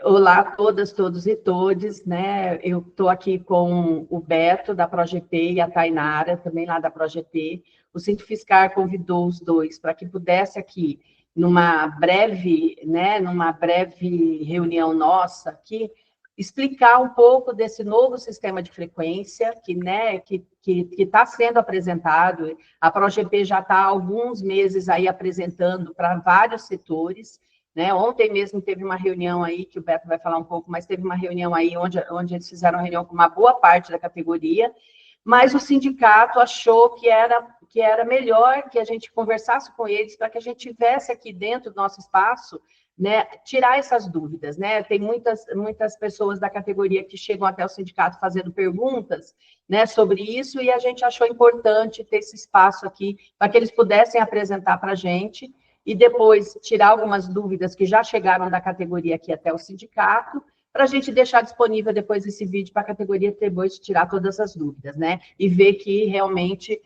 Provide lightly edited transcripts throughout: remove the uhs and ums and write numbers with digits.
Olá a todas, todos e todes, né? Eu estou aqui com o Beto, da ProGP, e a Tainara, também lá da ProGP. O Cientificar convidou os dois para que pudesse aqui, numa breve reunião nossa aqui, explicar um pouco desse novo sistema de frequência que está sendo apresentado. A ProGP já está há alguns meses aí apresentando para vários setores, né? Ontem mesmo teve uma reunião aí, que o Beto vai falar um pouco, mas teve uma reunião aí onde eles fizeram uma reunião com uma boa parte da categoria, mas o sindicato achou que era melhor que a gente conversasse com eles para que a gente tivesse aqui dentro do nosso espaço, né, tirar essas dúvidas, né? Tem muitas pessoas da categoria que chegam até o sindicato fazendo perguntas, né, sobre isso, e a gente achou importante ter esse espaço aqui para que eles pudessem apresentar para a gente e depois tirar algumas dúvidas que já chegaram da categoria aqui até o sindicato, para a gente deixar disponível depois esse vídeo para a categoria depois tirar todas as dúvidas, né? E ver que realmente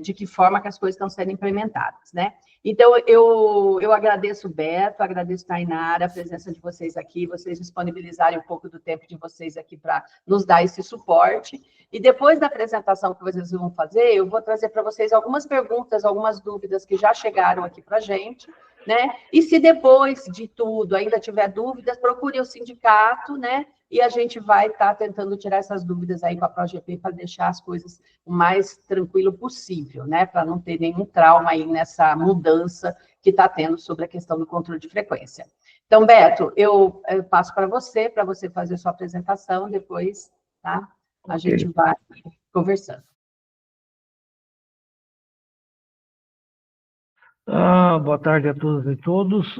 de que forma que as coisas estão sendo implementadas, né? Então, eu agradeço o Beto, agradeço a Tainara, a presença de vocês aqui, vocês disponibilizarem um pouco do tempo de vocês aqui para nos dar esse suporte. E depois da apresentação que vocês vão fazer, eu vou trazer para vocês algumas perguntas, algumas dúvidas que já chegaram aqui para a gente, né? E se depois de tudo ainda tiver dúvidas, procure o sindicato, né? E a gente vai estar tentando tirar essas dúvidas aí com a ProGP para deixar as coisas o mais tranquilo possível, né? Para não ter nenhum trauma aí nessa mudança que está tendo sobre a questão do controle de frequência. Então, Beto, eu passo para você fazer sua apresentação, depois, tá? A gente vai conversando. Boa tarde a todas e todos.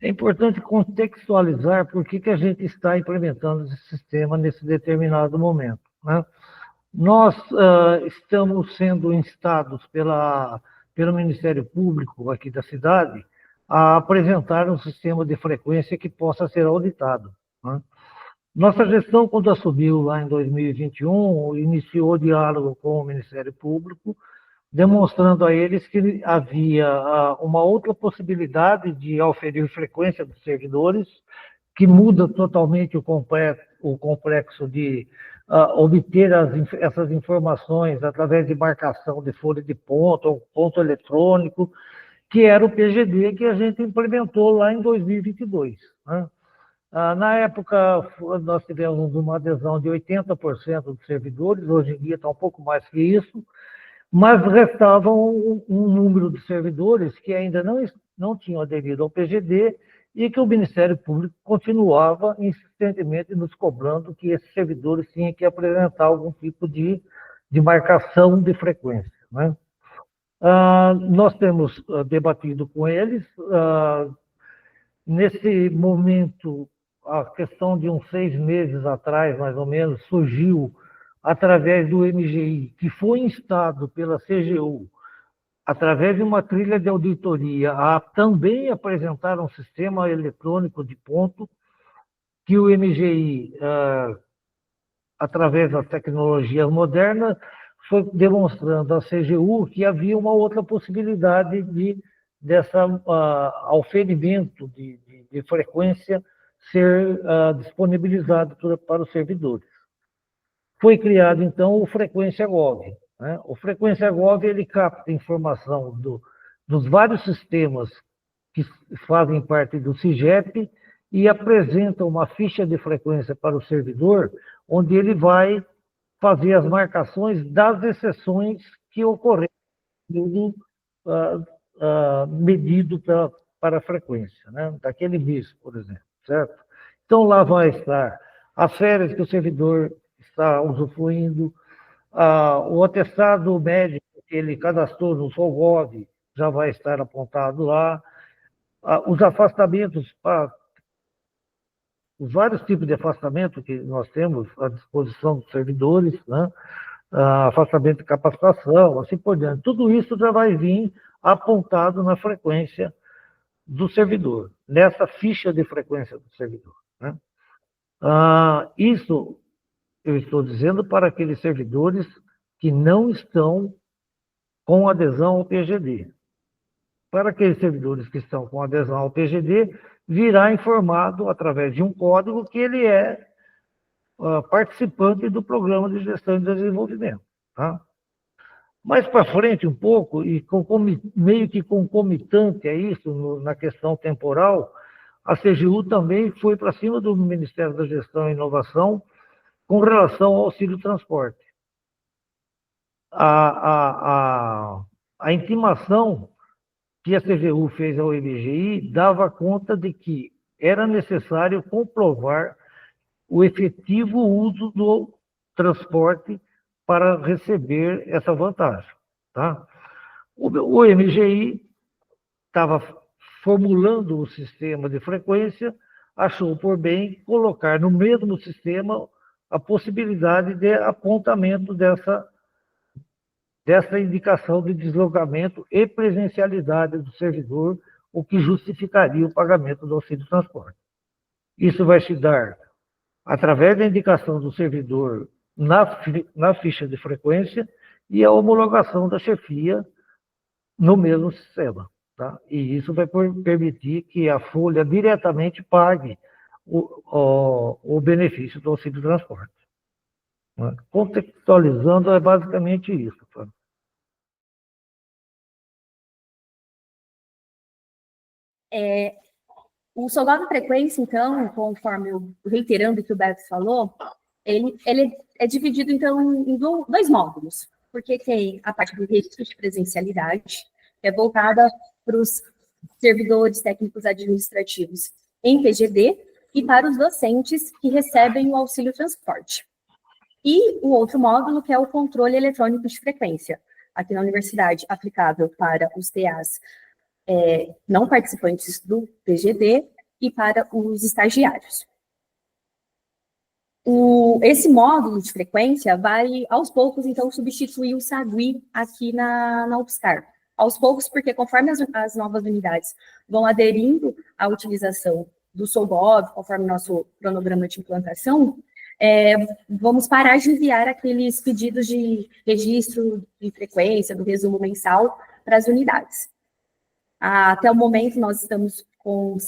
É importante contextualizar por que a gente está implementando esse sistema nesse determinado momento, né? Nós estamos sendo instados pelo Ministério Público aqui da cidade a apresentar um sistema de frequência que possa ser auditado, né? Nossa gestão, quando assumiu lá em 2021, iniciou o diálogo com o Ministério Público, demonstrando a eles que havia uma outra possibilidade de auferir frequência dos servidores, que muda totalmente o complexo de obter essas informações através de marcação de folha de ponto ou ponto eletrônico, que era o PGD que a gente implementou lá em 2022, né? Na época, nós tivemos uma adesão de 80% dos servidores, hoje em dia está um pouco mais que isso, mas restavam um número de servidores que ainda não tinham aderido ao PGD e que o Ministério Público continuava insistentemente nos cobrando que esses servidores tinham que apresentar algum tipo de marcação de frequência, né? Nós temos debatido com eles. Nesse momento, a questão de uns 6 meses atrás, mais ou menos, surgiu através do MGI, que foi instado pela CGU, através de uma trilha de auditoria, a também apresentar um sistema eletrônico de ponto, que o MGI, através das tecnologias modernas, foi demonstrando à CGU que havia uma outra possibilidade dessa auferimento de frequência ser disponibilizado para os servidores. Foi criado, então, o Frequência Gov, né? O Frequência Gov, ele capta informação dos vários sistemas que fazem parte do CIGEP e apresenta uma ficha de frequência para o servidor, onde ele vai fazer as marcações das exceções que ocorreram medido para a frequência, né? Daquele mês, por exemplo, certo? Então, lá vai estar as férias que o servidor está usufruindo, o atestado médico que ele cadastrou no Solgov já vai estar apontado lá, os afastamentos, os vários tipos de afastamento que nós temos à disposição dos servidores, né? Afastamento de capacitação, assim por diante. Tudo isso já vai vir apontado na frequência do servidor, nessa ficha de frequência do servidor, né? Isso eu estou dizendo para aqueles servidores que não estão com adesão ao PGD. para aqueles servidores que estão com adesão ao PGD, virá informado através de um código que ele é participante do programa de gestão e desenvolvimento. Tá? Mais para frente um pouco, e meio que concomitante a isso, na questão temporal, a CGU também foi para cima do Ministério da Gestão e Inovação com relação ao auxílio transporte. A intimação que a CGU fez ao IBGI dava conta de que era necessário comprovar o efetivo uso do transporte para receber essa vantagem. Tá? O MGI estava formulando o sistema de frequência, achou por bem colocar no mesmo sistema a possibilidade de apontamento dessa indicação de deslocamento e presencialidade do servidor, o que justificaria o pagamento do auxílio transporte. Isso vai se dar através da indicação do servidor na ficha de frequência e a homologação da chefia no mesmo sistema. Tá? E isso vai permitir que a folha diretamente pague o benefício do auxílio transporte. Né? Contextualizando, é basicamente isso. Tá? O Solgov de frequência, então, conforme reiterando o que o Beto falou, ele é dividido, então, em dois módulos, porque tem a parte do registro de presencialidade, que é voltada para os servidores técnicos administrativos em PGD e para os docentes que recebem o auxílio transporte. E o outro módulo, que é o controle eletrônico de frequência, aqui na universidade, aplicável para os TAs não participantes do PGD e para os estagiários. Esse módulo de frequência vai, aos poucos, então, substituir o SAGUI aqui na UFSCar. Aos poucos, porque conforme as novas unidades vão aderindo à utilização do Solgov, conforme nosso cronograma de implantação, vamos parar de enviar aqueles pedidos de registro de frequência, do resumo mensal, para as unidades. Até o momento, nós estamos com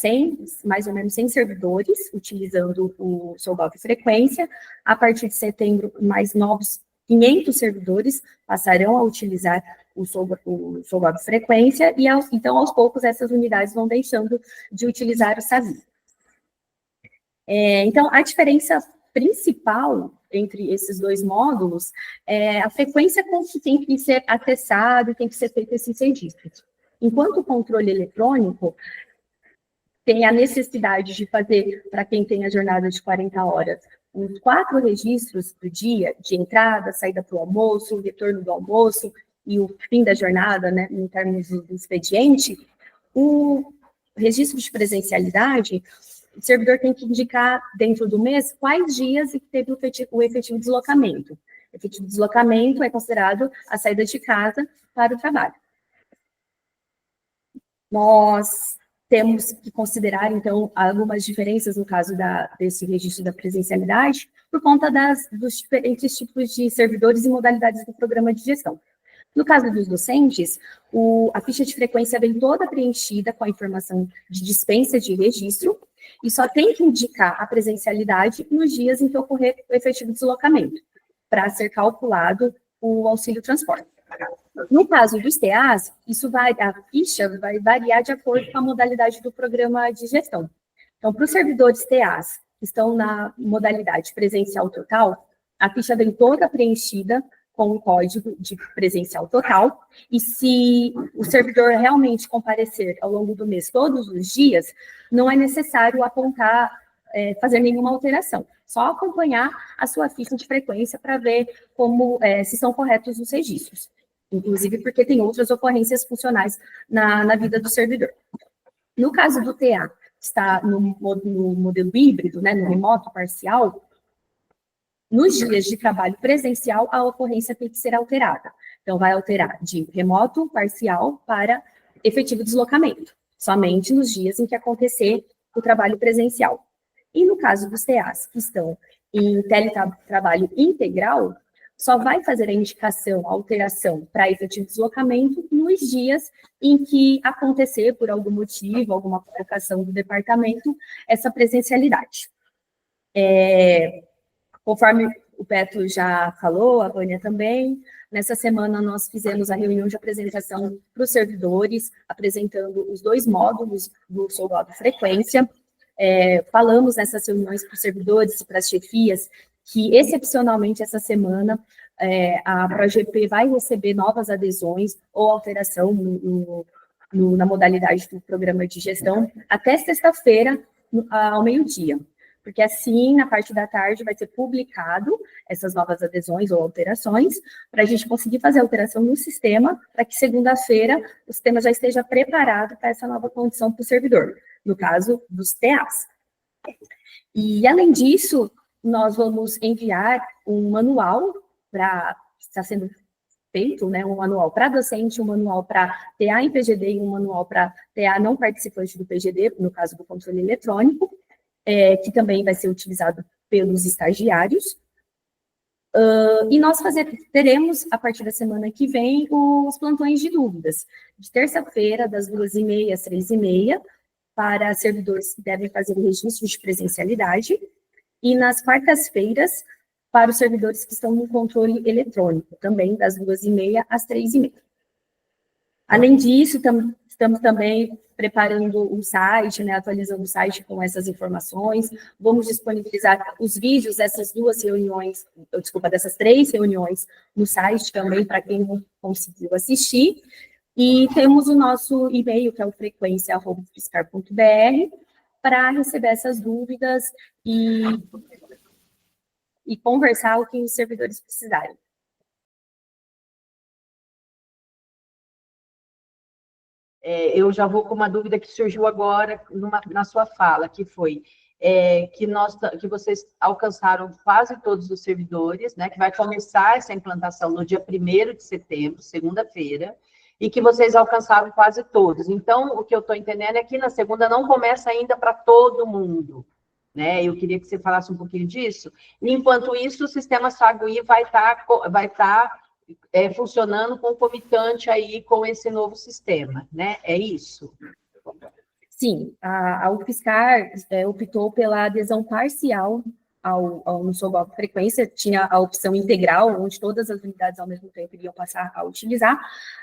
mais ou menos 100 servidores utilizando o Solgov frequência. A partir de setembro, mais novos 500 servidores passarão a utilizar o Solgov frequência, e então, aos poucos, essas unidades vão deixando de utilizar o SAGUI. Então, a diferença principal entre esses dois módulos é a frequência com que tem que ser acessado e tem que ser feito esses registros. Enquanto o controle eletrônico tem a necessidade de fazer, para quem tem a jornada de 40 horas, uns 4 registros do dia, de entrada, saída para o almoço, retorno do almoço e o fim da jornada, né, em termos do expediente, o registro de presencialidade, o servidor tem que indicar dentro do mês quais dias que teve o efetivo deslocamento. O efetivo deslocamento é considerado a saída de casa para o trabalho. Nós temos que considerar, então, algumas diferenças no caso desse registro da presencialidade, por conta dos diferentes tipos de servidores e modalidades do programa de gestão. No caso dos docentes, a ficha de frequência vem toda preenchida com a informação de dispensa de registro, e só tem que indicar a presencialidade nos dias em que ocorrer o efetivo deslocamento, para ser calculado o auxílio transporte. No caso dos TAs, a ficha vai variar de acordo com a modalidade do programa de gestão. Então, para os servidores TAs que estão na modalidade presencial total, a ficha vem toda preenchida com o código de presencial total, e se o servidor realmente comparecer ao longo do mês todos os dias, não é necessário apontar, fazer nenhuma alteração, só acompanhar a sua ficha de frequência para ver se são corretos os registros. Inclusive porque tem outras ocorrências funcionais na vida do servidor. No caso do TA, que está no modelo híbrido, né, no remoto parcial, nos dias de trabalho presencial, a ocorrência tem que ser alterada. Então, vai alterar de remoto parcial para efetivo deslocamento, somente nos dias em que acontecer o trabalho presencial. E no caso dos TAs que estão em teletrabalho integral, só vai fazer a indicação, a alteração para efetivo deslocamento nos dias em que acontecer, por algum motivo, alguma colocação do departamento, essa presencialidade. Conforme o Petro já falou, a Vânia também, nessa semana nós fizemos a reunião de apresentação para os servidores, apresentando os 2 módulos do soldado frequência. Falamos nessas reuniões para os servidores e para as chefias que, excepcionalmente, essa semana, a ProGP vai receber novas adesões ou alteração na modalidade do programa de gestão até sexta-feira, ao meio-dia. Porque assim, na parte da tarde, vai ser publicado essas novas adesões ou alterações, para a gente conseguir fazer a alteração no sistema, para que segunda-feira o sistema já esteja preparado para essa nova condição para o servidor, no caso dos TAs. E, além disso, nós vamos enviar um manual está sendo feito, né, um manual para docente, um manual para TA em PGD e um manual para TA não participante do PGD, no caso do controle eletrônico, que também vai ser utilizado pelos estagiários. E nós teremos, a partir da semana que vem, os plantões de dúvidas, de terça-feira, das 2h30 às 3h30, para servidores que devem fazer o registro de presencialidade, e nas quartas-feiras, para os servidores que estão no controle eletrônico, também das 2h30 às 3h30. Além disso, estamos também preparando um site, né, atualizando o site com essas informações. Vamos disponibilizar os vídeos dessas 3 reuniões no site também, para quem não conseguiu assistir. E temos o nosso e-mail, que é o frequência@ufscar.br, para receber essas dúvidas e conversar o que os servidores precisarem. Eu já vou com uma dúvida que surgiu agora na sua fala, que foi que vocês alcançaram quase todos os servidores, né, que vai começar essa implantação no dia 1º de setembro, segunda-feira, e que vocês alcançaram quase todos. Então, o que eu estou entendendo é que na segunda não começa ainda para todo mundo, né? Eu queria que você falasse um pouquinho disso. Enquanto isso, o sistema Sagui vai estar funcionando concomitante aí com esse novo sistema, né? É isso? Sim, a UFSCar optou pela adesão parcial no soldado frequência, tinha a opção integral, onde todas as unidades ao mesmo tempo iriam passar a utilizar,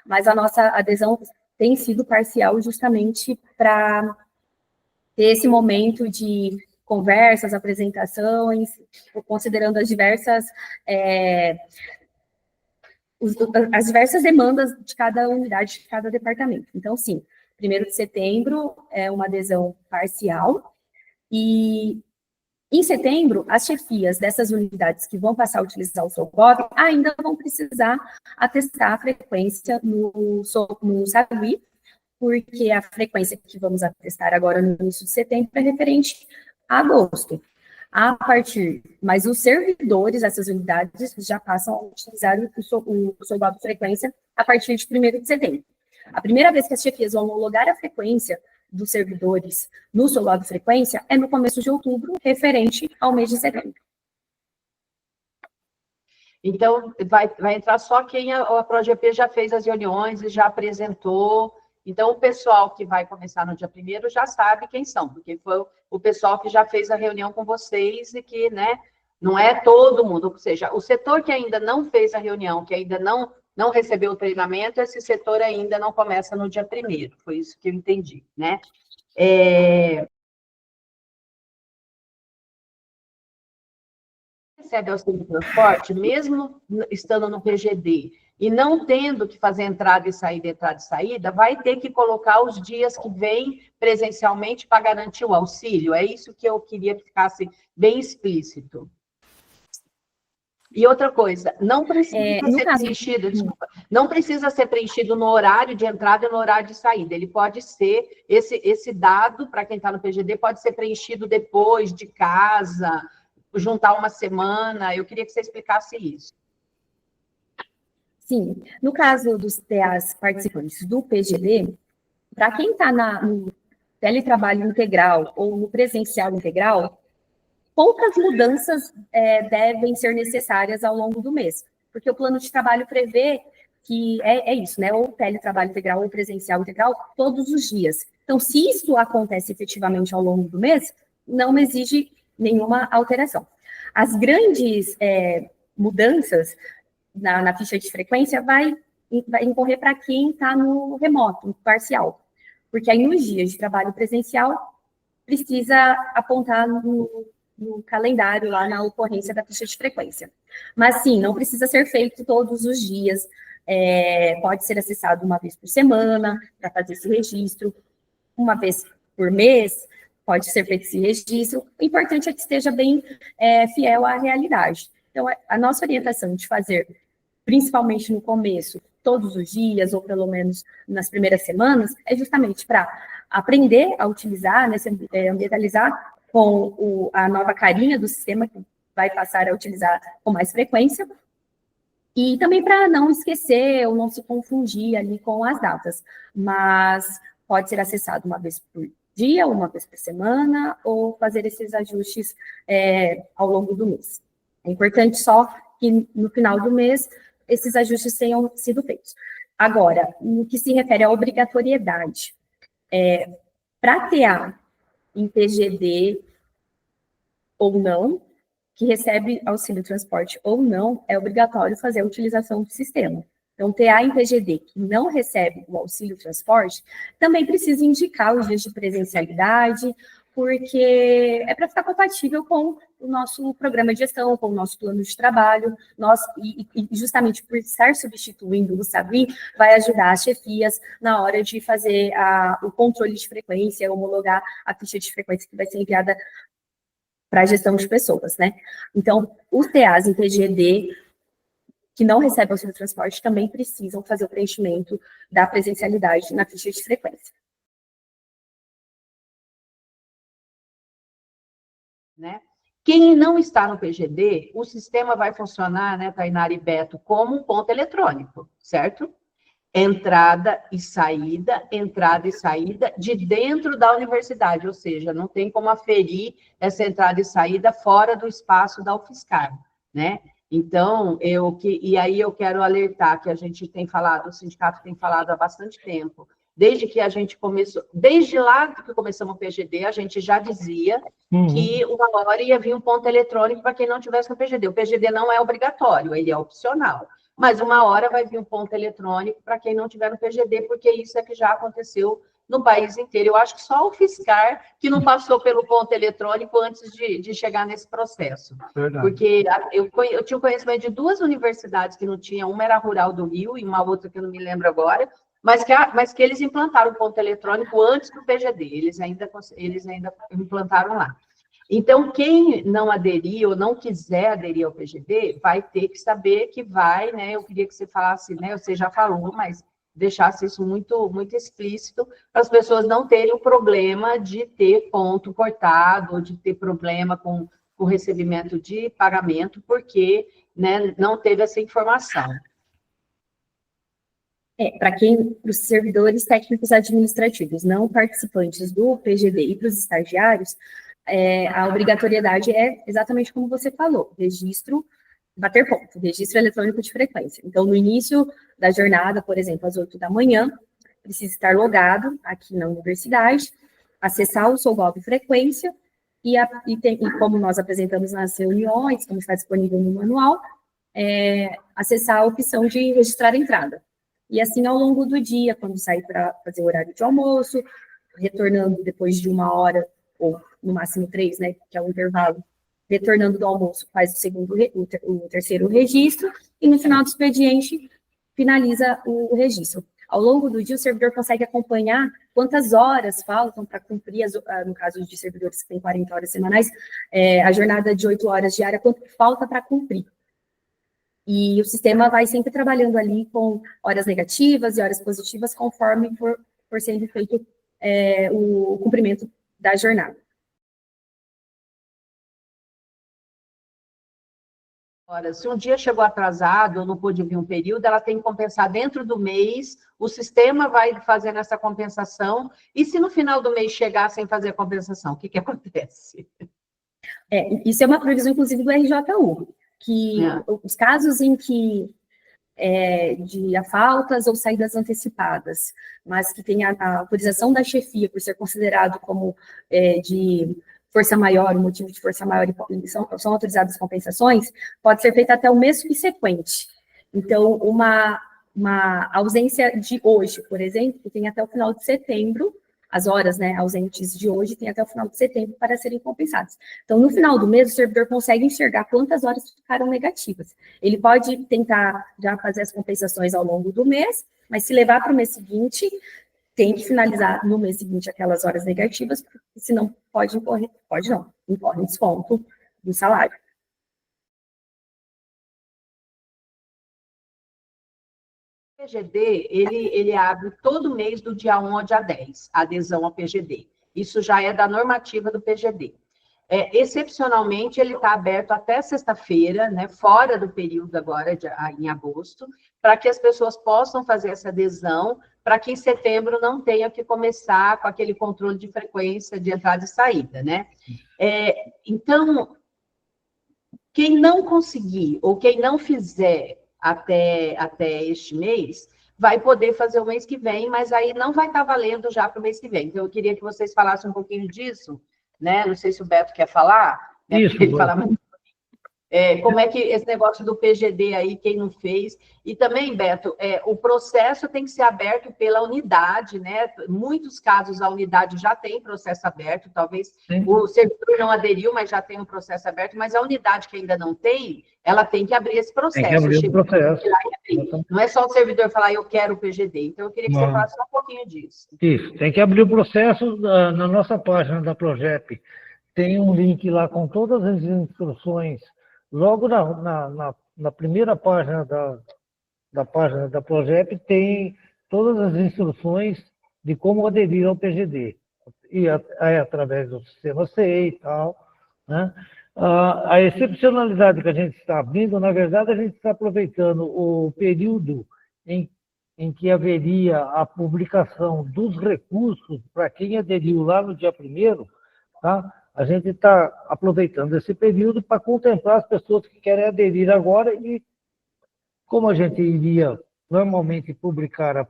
mas a nossa adesão tem sido parcial justamente para ter esse momento de conversas, apresentações, considerando as diversas demandas de cada unidade, de cada departamento. Então, sim, 1º de setembro é uma adesão parcial, e em setembro, as chefias dessas unidades que vão passar a utilizar o SOGOV ainda vão precisar atestar a frequência no Sagui, porque a frequência que vamos atestar agora no início de setembro é referente a agosto. Mas os servidores dessas unidades já passam a utilizar o soldado frequência a partir de 1º de setembro. A primeira vez que as chefias vão homologar a frequência dos servidores no soldado frequência é no começo de outubro, referente ao mês de setembro. Então, vai entrar só quem a ProGP já fez as reuniões e já apresentou. Então, o pessoal que vai começar no dia 1º já sabe quem são, porque foi o pessoal que já fez a reunião com vocês e que, né, não é todo mundo. Ou seja, o setor que ainda não fez a reunião, que ainda não recebeu o treinamento, esse setor ainda não começa no dia 1º. Foi isso que eu entendi, né? Recebe auxílio de transporte, mesmo estando no PGD, e não tendo que fazer entrada e saída, vai ter que colocar os dias que vem presencialmente para garantir o auxílio. É isso que eu queria que ficasse bem explícito. E outra coisa, não precisa ser preenchido no horário de entrada e no horário de saída. Ele pode ser, esse dado, para quem está no PGD, pode ser preenchido depois, de casa, juntar uma semana. Eu queria que você explicasse isso. Sim, no caso dos TAs participantes do PGD, para quem está no teletrabalho integral ou no presencial integral, poucas mudanças devem ser necessárias ao longo do mês. porque o plano de trabalho prevê que é isso, né? Ou teletrabalho integral ou presencial integral todos os dias. Então, se isso acontece efetivamente ao longo do mês, não exige nenhuma alteração. As grandes mudanças na ficha de frequência vai incorrer para quem está no remoto, no parcial. Porque aí, nos dias de trabalho presencial, precisa apontar no calendário, lá na ocorrência da ficha de frequência. Mas, sim, não precisa ser feito todos os dias. Pode ser acessado uma vez por semana, para fazer esse registro, uma vez por mês, pode ser feito esse registro. O importante é que esteja bem fiel à realidade. Então, a nossa orientação de fazer, principalmente no começo, todos os dias, ou pelo menos nas primeiras semanas, é justamente para aprender a utilizar, né, ambientalizar com a nova carinha do sistema, que vai passar a utilizar com mais frequência, e também para não esquecer ou não se confundir ali com as datas. Mas pode ser acessado uma vez por dia, uma vez por semana, ou fazer esses ajustes ao longo do mês. É importante só que no final do mês esses ajustes tenham sido feitos. Agora, no que se refere à obrigatoriedade, para TA em PGD ou não, que recebe auxílio transporte ou não, é obrigatório fazer a utilização do sistema. Então, TA em PGD que não recebe o auxílio transporte, também precisa indicar os dias de presencialidade, porque é para ficar compatível com o nosso programa de gestão, com o nosso plano de trabalho, e justamente por estar substituindo o SAVI, vai ajudar as chefias na hora de fazer o controle de frequência, homologar a ficha de frequência que vai ser enviada para a gestão de pessoas, né? Então, os TAs em PGD que não recebem auxílio transporte também precisam fazer o preenchimento da presencialidade na ficha de frequência. Né? Quem não está no PGD, o sistema vai funcionar, né, Tainara e Beto, como um ponto eletrônico, certo? Entrada e saída de dentro da universidade, ou seja, não tem como aferir essa entrada e saída fora do espaço da UFSCar, né? Então, e aí eu quero alertar que a gente tem falado, o sindicato tem falado há bastante tempo, desde que a gente começou, desde lá que começamos o PGD, a gente já dizia que uma hora ia vir um ponto eletrônico para quem não tivesse no PGD. O PGD não é obrigatório, ele é opcional. Mas uma hora vai vir um ponto eletrônico para quem não tiver no PGD, porque isso é que já aconteceu no país inteiro. Eu acho que só o UFSCar que não passou pelo ponto eletrônico antes de chegar nesse processo. Verdade. Porque eu tinha conhecimento de 2 universidades que não tinham, uma era a Rural do Rio e uma outra que eu não me lembro agora, mas que eles implantaram o ponto eletrônico antes do PGD, eles ainda implantaram lá. Então, quem não aderir ou não quiser aderir ao PGD, vai ter que saber que vai, né? Eu queria que você falasse, né? Você já falou, mas deixasse isso muito, muito explícito, para as pessoas não terem o problema de ter ponto cortado, ou de ter problema com o recebimento de pagamento, porque, né, não teve essa informação. Para os servidores técnicos administrativos, não participantes do PGD e para os estagiários, a obrigatoriedade é exatamente como você falou, registro, bater ponto, registro eletrônico de frequência. Então, no início da jornada, por exemplo, às 8 da manhã, precisa estar logado aqui na universidade, acessar o Solgov frequência, e como nós apresentamos nas reuniões, como está disponível no manual, acessar a opção de registrar a entrada. E assim, ao longo do dia, quando sair para fazer o horário de almoço, retornando depois de 1 hora, ou no máximo 3, né, que é o intervalo, retornando do almoço, faz o terceiro registro, e no final do expediente, finaliza o registro. Ao longo do dia, o servidor consegue acompanhar quantas horas faltam para cumprir, no caso de servidores que têm 40 horas semanais, a jornada de 8 horas diária, quanto falta para cumprir. E o sistema vai sempre trabalhando ali com horas negativas e horas positivas, conforme for sendo feito o cumprimento da jornada. Agora, se um dia chegou atrasado ou não pôde vir um período, ela tem que compensar dentro do mês, o sistema vai fazendo essa compensação, e se no final do mês chegar sem fazer a compensação, o que acontece? Isso é uma previsão, inclusive, do RJU, que os casos em que de faltas ou saídas antecipadas, mas que tem a autorização da chefia por ser considerado como de força maior, motivo de força maior, e são autorizadas compensações, pode ser feita até o mês subsequente. Então, uma ausência de hoje, por exemplo, tem até o final de setembro, as horas, né, ausentes de hoje tem até o final de setembro para serem compensadas. Então, no final do mês, o servidor consegue enxergar quantas horas ficaram negativas. Ele pode tentar já fazer as compensações ao longo do mês, mas se levar para o mês seguinte, tem que finalizar no mês seguinte aquelas horas negativas, porque senão incorre desconto do salário. O PGD, ele abre todo mês do dia 1 ao dia 10, a adesão ao PGD. Isso já é da normativa do PGD. Excepcionalmente, ele está aberto até sexta-feira, né, fora do período agora, em agosto, para que as pessoas possam fazer essa adesão, para que em setembro não tenha que começar com aquele controle de frequência de entrada e saída, né? Então, quem não conseguir, ou quem não fizer até este mês, vai poder fazer o mês que vem, mas aí não vai estar valendo já para o mês que vem. Então, eu queria que vocês falassem um pouquinho disso, né? Não sei se o Beto quer falar, né? Isso, Ele fala muito. Como é que esse negócio do PGD aí, quem não fez? E também, Beto, o processo tem que ser aberto pela unidade, né? Muitos casos a unidade já tem processo aberto, talvez o servidor não aderiu, mas já tem um processo aberto, mas a unidade que ainda não tem, ela tem que abrir esse processo. Tem que abrir o processo. Não é só o servidor falar, eu quero o PGD. Então, eu queria que você falasse só um pouquinho disso. Isso, tem que abrir o processo na nossa página da Progep. Tem um link lá com todas as instruções. Logo na primeira página da página da Progep tem todas as instruções de como aderir ao PGD. E através do sistema CE e tal, né? A excepcionalidade que a gente está abrindo, na verdade, a gente está aproveitando o período em que haveria a publicação dos recursos para quem aderiu lá no dia 1º, tá? A gente está aproveitando esse período para contemplar as pessoas que querem aderir agora e, como a gente iria normalmente publicar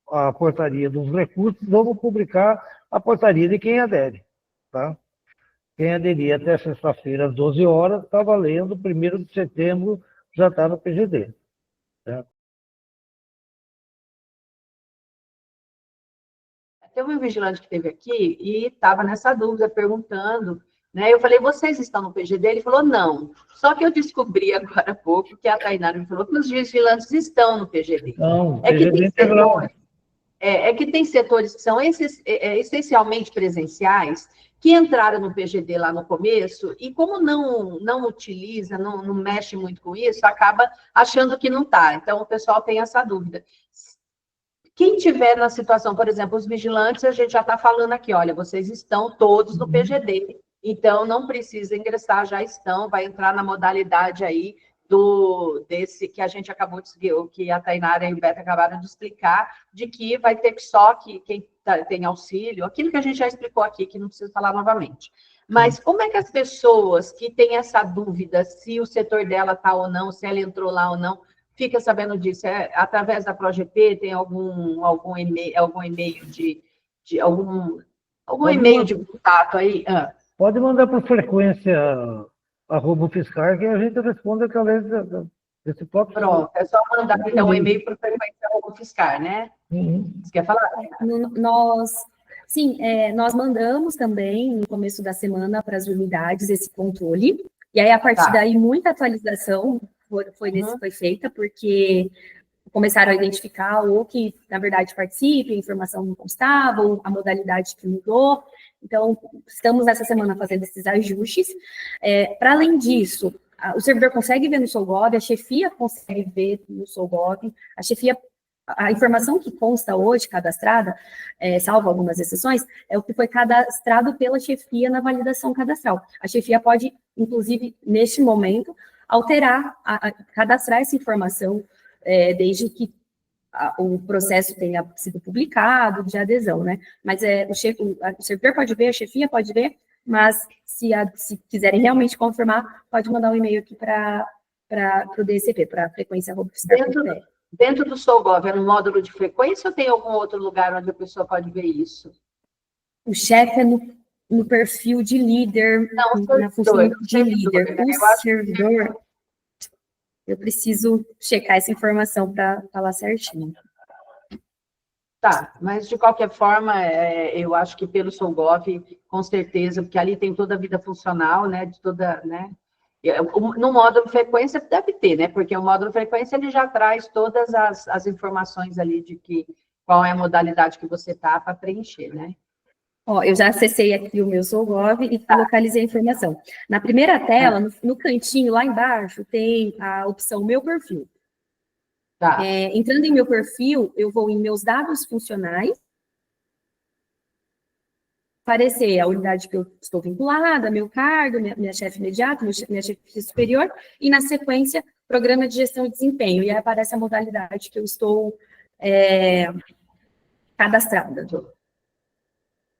a portaria dos recursos, vamos publicar a portaria de quem adere, tá? Quem aderir até sexta-feira, às 12 horas, está valendo, 1º de setembro já está no PGD. Certo? Teve um vigilante que esteve aqui e estava nessa dúvida, perguntando, né? Eu falei, vocês estão no PGD? Ele falou, não. Só que eu descobri agora há pouco que a Tainara me falou que os vigilantes estão no PGD. Não, PGD integral. Que tem setores que são essencialmente presenciais, que entraram no PGD lá no começo, e como não utiliza, não mexe muito com isso, acaba achando que não está. Então, o pessoal tem essa dúvida. Quem tiver na situação, por exemplo, os vigilantes, a gente já está falando aqui, olha, vocês estão todos no PGD, então não precisa ingressar, já estão, vai entrar na modalidade aí desse que a gente acabou de seguir, o que a Tainara e o Beto acabaram de explicar, de que vai ter que só que quem tem auxílio, aquilo que a gente já explicou aqui, que não precisa falar novamente. Mas como é que as pessoas que têm essa dúvida, se o setor dela está ou não, se ela entrou lá ou não, fica sabendo disso? Através da ProGP, tem algum e-mail algum e-mail de contato aí? Pode mandar por frequência @fiscar, que a gente responde através desse próprio... Pronto, é só mandar então um e-mail por frequência @fiscar, né? Você quer falar? Nós mandamos também, no começo da semana, para as unidades esse controle, e aí, a partir daí, muita atualização foi feita, porque começaram a identificar ou que, na verdade, participe, a informação não constava, ou a modalidade que mudou. Então, estamos essa semana fazendo esses ajustes. Para além disso, o servidor consegue ver no SOLGOV, a chefia consegue ver no SOLGOV, a informação que consta hoje, cadastrada, salvo algumas exceções, é o que foi cadastrado pela chefia na validação cadastral. A chefia pode, inclusive, neste momento, alterar, cadastrar essa informação, desde que o processo tenha sido publicado de adesão, né? Mas o servidor pode ver, a chefia pode ver, mas se quiserem realmente confirmar, pode mandar um e-mail aqui para para o DCP, para a frequência robusta. Dentro do SOGOV, é no módulo de frequência ou tem algum outro lugar onde a pessoa pode ver isso? O chefe é no perfil de líder, na função de líder. O servidor, eu preciso checar essa informação para falar certinho. Tá, mas de qualquer forma, eu acho que pelo SOGOV, com certeza, porque ali tem toda a vida funcional, né, de toda, né, no módulo frequência deve ter, né, porque o módulo frequência, ele já traz todas as informações ali de qual é a modalidade que você tá para preencher, né. Ó, eu já acessei aqui o meu SOGOV e localizei a informação. Na primeira tela, no cantinho, lá embaixo, tem a opção Meu Perfil. Tá. Entrando em meu perfil, eu vou em meus dados funcionais, aparecer a unidade que eu estou vinculada, meu cargo, minha chefe imediata, minha chefe superior, e na sequência, programa de gestão e desempenho, e aí aparece a modalidade que eu estou cadastrada.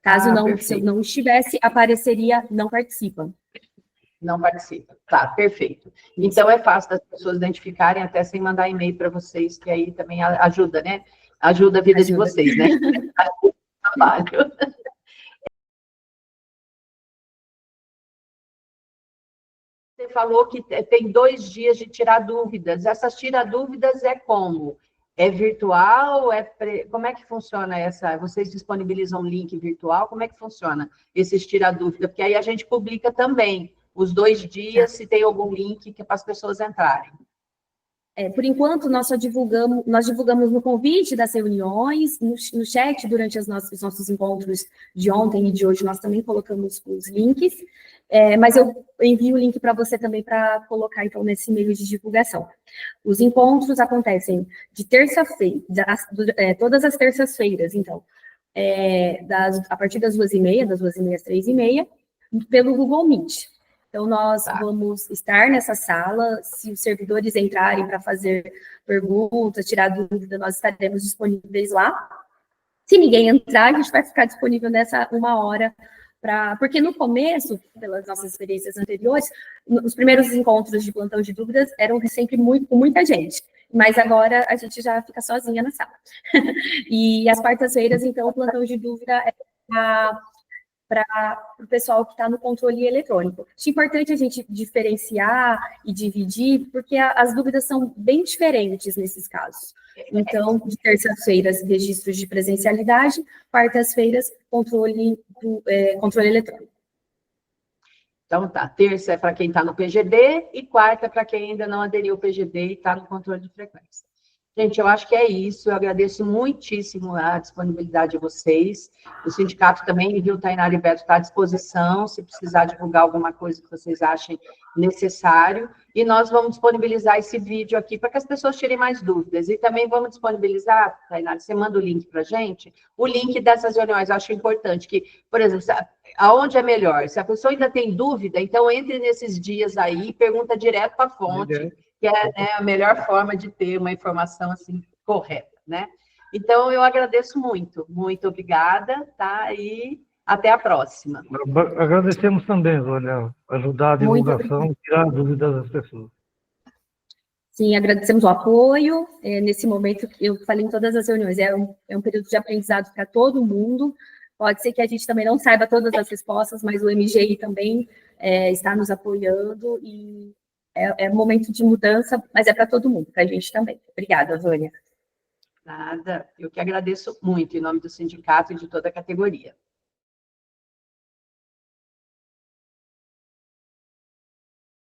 Caso se eu não estivesse, apareceria não participa. Não participa. Tá, perfeito. Então, é fácil das pessoas identificarem, até sem mandar e-mail para vocês, que aí também ajuda, né? Ajuda a vida de vocês, né? Ajuda o trabalho. Você falou que tem 2 dias de tirar dúvidas. Essas dúvidas é como? É virtual? Como é que funciona essa? Vocês disponibilizam um link virtual? Como é que funciona esses tirar dúvida? Porque aí a gente publica também os 2 dias, se tem algum link que é para as pessoas entrarem. Por enquanto, nós divulgamos no convite das reuniões, no chat, durante os nossos encontros de ontem e de hoje, nós também colocamos os links, mas eu envio o link para você também para colocar, então, nesse e-mail de divulgação. Os encontros acontecem de terça-feira, todas as terças-feiras, então, a partir das 2h30, das 2h30 às 3h30, pelo Google Meet. Então, nós vamos estar nessa sala, se os servidores entrarem para fazer perguntas, tirar dúvida, nós estaremos disponíveis lá. Se ninguém entrar, a gente vai ficar disponível nessa 1 hora, porque no começo, pelas nossas experiências anteriores, os primeiros encontros de plantão de dúvidas eram sempre com muita gente, mas agora a gente já fica sozinha na sala. E às quartas-feiras, então, o plantão de dúvida é para o pessoal que está no controle eletrônico. Acho importante a gente diferenciar e dividir, porque as dúvidas são bem diferentes nesses casos. Então, de terça-feiras, registros de presencialidade, quartas-feiras, controle eletrônico. Então, tá. Terça é para quem está no PGD e quarta para quem ainda não aderiu ao PGD e está no controle de frequência. Gente, eu acho que é isso. Eu agradeço muitíssimo a disponibilidade de vocês. O sindicato também, viu, Tainara e Beto, está à disposição, se precisar divulgar alguma coisa que vocês achem necessário. E nós vamos disponibilizar esse vídeo aqui para que as pessoas tirem mais dúvidas. E também vamos disponibilizar, Tainara, você manda o link para a gente, o link dessas reuniões. Eu acho importante que, por exemplo, aonde é melhor? Se a pessoa ainda tem dúvida, então entre nesses dias aí e pergunta direto para a fonte, que é a melhor forma de ter uma informação assim correta, né? Então, eu agradeço muito, muito obrigada, tá? E até a próxima. Agradecemos também, Vânia, ajudar a divulgação e tirar a dúvida das pessoas. Sim, agradecemos o apoio. Nesse momento, eu falei em todas as reuniões, é um período de aprendizado para todo mundo. Pode ser que a gente também não saiba todas as respostas, mas o MGI também está nos apoiando e é um momento de mudança, mas é para todo mundo, para a gente também. Obrigada, Vânia. Nada, eu que agradeço muito, em nome do sindicato e de toda a categoria.